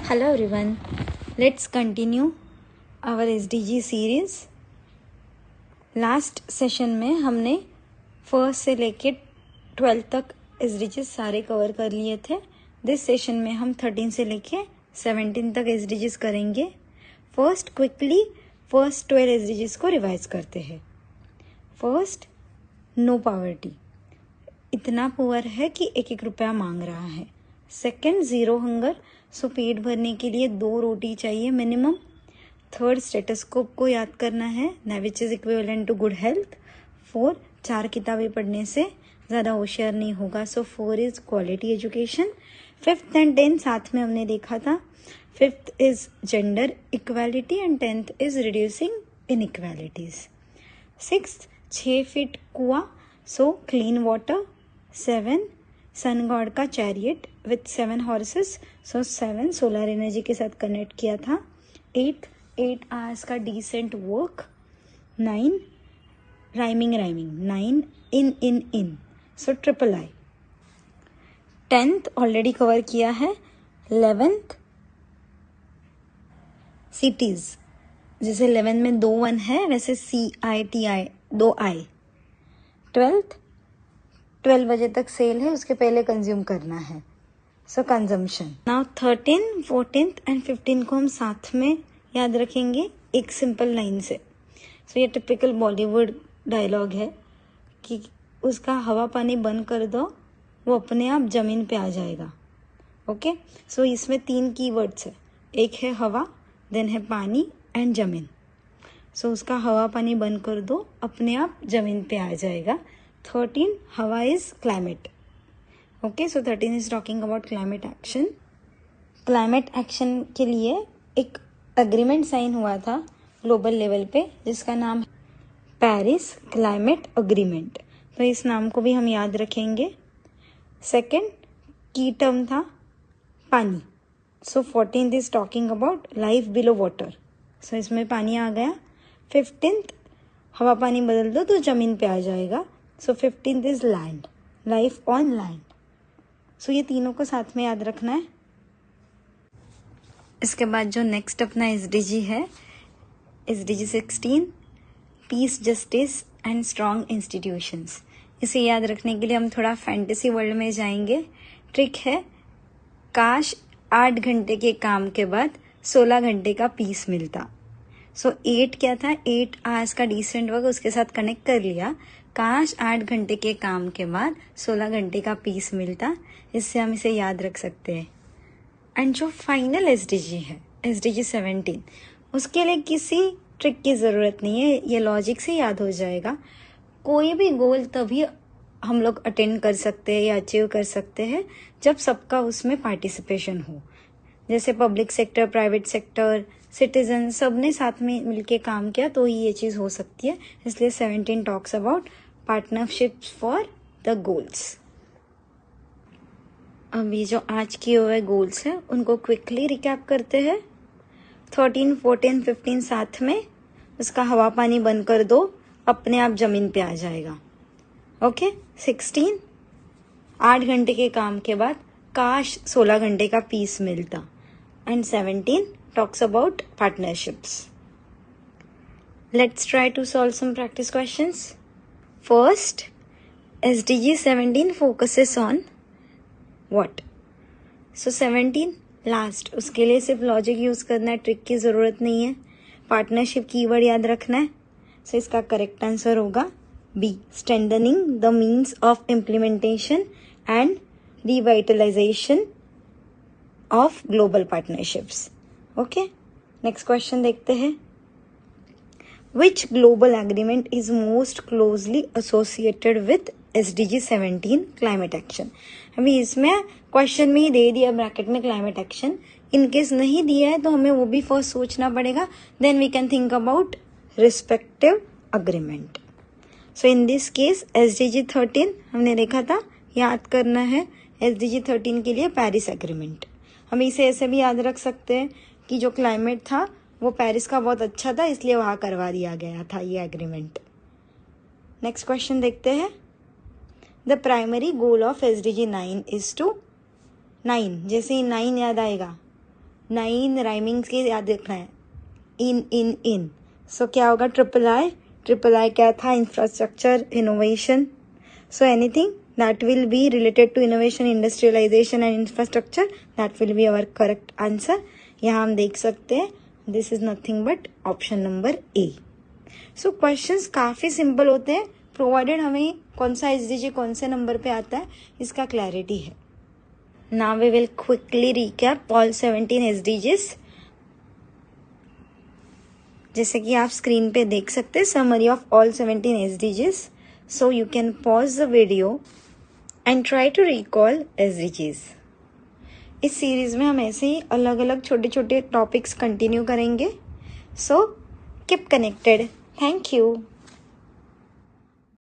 Hello everyone, let's continue our SDG series. Last session में हमने first से लेके 12 तक SDGs सारे कवर कर लिए थे. दिस सेशन में हम 13 से लेके 17 तक SDGs करेंगे. फर्स्ट क्विकली फर्स्ट 12 SDGs को रिवाइज करते हैं. फर्स्ट, नो पॉवर्टी, इतना पुअर है कि 1-1 रुपया मांग रहा है. सेकेंड, ज़ीरो हंगर, सो पेट भरने के लिए 2 रोटी चाहिए मिनिमम. थर्ड, स्टेटोस्कोप को याद करना है, which is equivalent to good health. 4, 4 किताबें पढ़ने से ज़्यादा होशियार नहीं होगा, so 4 is quality education. 5th and 10th साथ में हमने देखा था. 5th is gender equality and 10th is reducing inequalities. 6th, 6 feet कुआं, so clean water. 7, sun god का chariot with 7 horses, so 7 solar energy के साथ कनेक्ट किया था. 8 आवर्स का decent work. 9 rhyming, 9 in, so triple I. 10th already cover किया है. 11th cities, जैसे 11 में 2 1 है वैसे CITI 2 I. 12 बजे तक सेल है, उसके पहले कंज्यूम करना है, सो कंजम्पशन. नाउ 13, 14 एंड 15 को हम साथ में याद रखेंगे एक सिंपल लाइन से. सो ये टिपिकल बॉलीवुड डायलॉग है कि उसका हवा पानी बंद कर दो, वो अपने आप जमीन पे आ जाएगा. ओके, सो इसमें 3 कीवर्ड्स है. एक है हवा, देन है पानी एंड जमीन. सो उसका हवा पानी बंद कर दो, अपने आप जमीन पे आ जाएगा. 13, हवा is climate. Okay, so 13 is talking about climate action. Climate action के लिए एक एग्रीमेंट साइन हुआ था ग्लोबल लेवल पे, जिसका नाम है पेरिस क्लाइमेट एग्रीमेंट. तो इस नाम को भी हम याद रखेंगे. सेकेंड की टर्म था पानी, so 14th is talking about life below water, so इसमें पानी आ गया. 15th, हवा पानी बदल दो तो जमीन पे आ जाएगा, so 15th is land, life on land. So ये तीनों को साथ में याद रखना है. इसके बाद जो नेक्स्ट अपना SDG है, SDG 16, peace, justice and strong institutions. इसे याद रखने के लिए हम थोड़ा फैंटेसी वर्ल्ड में जाएंगे. ट्रिक है, काश 8 घंटे के काम के बाद 16 घंटे का पीस मिलता. सो 8 क्या था, 8 आवर्स का डिसेंट वर्क, उसके साथ कनेक्ट कर लिया. काश 8 घंटे के काम के बाद 16 घंटे का पीस मिलता. इससे हम इसे याद रख सकते हैं. एंड जो फाइनल SDG है, SDG 17, उसके लिए किसी ट्रिक की ज़रूरत नहीं है, ये लॉजिक से याद हो जाएगा. कोई भी गोल तभी हम लोग अटेंड कर सकते हैं या अचीव कर सकते हैं जब सबका उसमें पार्टिसिपेशन हो. जैसे public sector, private sector, citizen, सब ने साथ में मिलके काम किया तो ही ये चीज़ हो सकती है. इसलिए 17 talks about partnerships for the goals. अभी जो आज किए हुए गोल्स हैं उनको क्विकली रिकैप करते हैं. 13, 14, 15 साथ में, उसका हवा पानी बंद कर दो, अपने आप जमीन पे आ जाएगा. ओके. 16, 8 घंटे के काम के बाद काश 16 घंटे का पीस मिलता. And 17 talks about partnerships. Let's try to solve some practice questions. First, SDG 17 focuses on what? So 17 last, उसके लिए सिर्फ लॉजिक यूज करना है, ट्रिक की जरूरत नहीं है. पार्टनरशिप कीवर्ड याद रखना है. सो इसका करेक्ट आंसर होगा B, strengthening the means of implementation and revitalization of global partnerships. Okay, next question देखते हैं. Which global agreement is most closely associated with SDG 17 climate action. अभी इसमें क्वेश्चन में ही दे दिया ब्रैकेट में क्लाइमेट एक्शन. इनकेस नहीं दिया है तो हमें वो भी फर्स्ट सोचना पड़ेगा, then we can think about respective agreement. So in this case SDG 13 हमने देखा था, याद करना है SDG 13 के लिए पेरिस एग्रीमेंट. हम इसे ऐसे भी याद रख सकते हैं कि जो क्लाइमेट था वो पेरिस का बहुत अच्छा था, इसलिए वहाँ करवा दिया गया था ये एग्रीमेंट. नेक्स्ट क्वेश्चन देखते हैं. The primary goal of SDG 9 is to 9, जैसे ही 9 याद आएगा 9 राइमिंग्स के याद रखना है, इन। सो क्या होगा, ट्रिपल आई क्या था, infrastructure, innovation. So anything that will be related to innovation, industrialization and infrastructure, that will be our correct answer. यहाँ हम देख सकते हैं this is nothing but option number A. So questions काफ़ी सिंपल होते हैं, प्रोवाइडेड हमें कौन सा SDG कौन से नंबर पे आता है इसका क्लैरिटी है. Now we will quickly recap all 17 SDGs. जैसे कि आप स्क्रीन पे देख सकते हैं summary of all 17 SDGs. So you can pause the video and try to recall SDGs. इस सीरीज में हम ऐसे ही अलग अलग छोटे छोटे टॉपिक्स कंटिन्यू करेंगे. So keep connected. Thank you.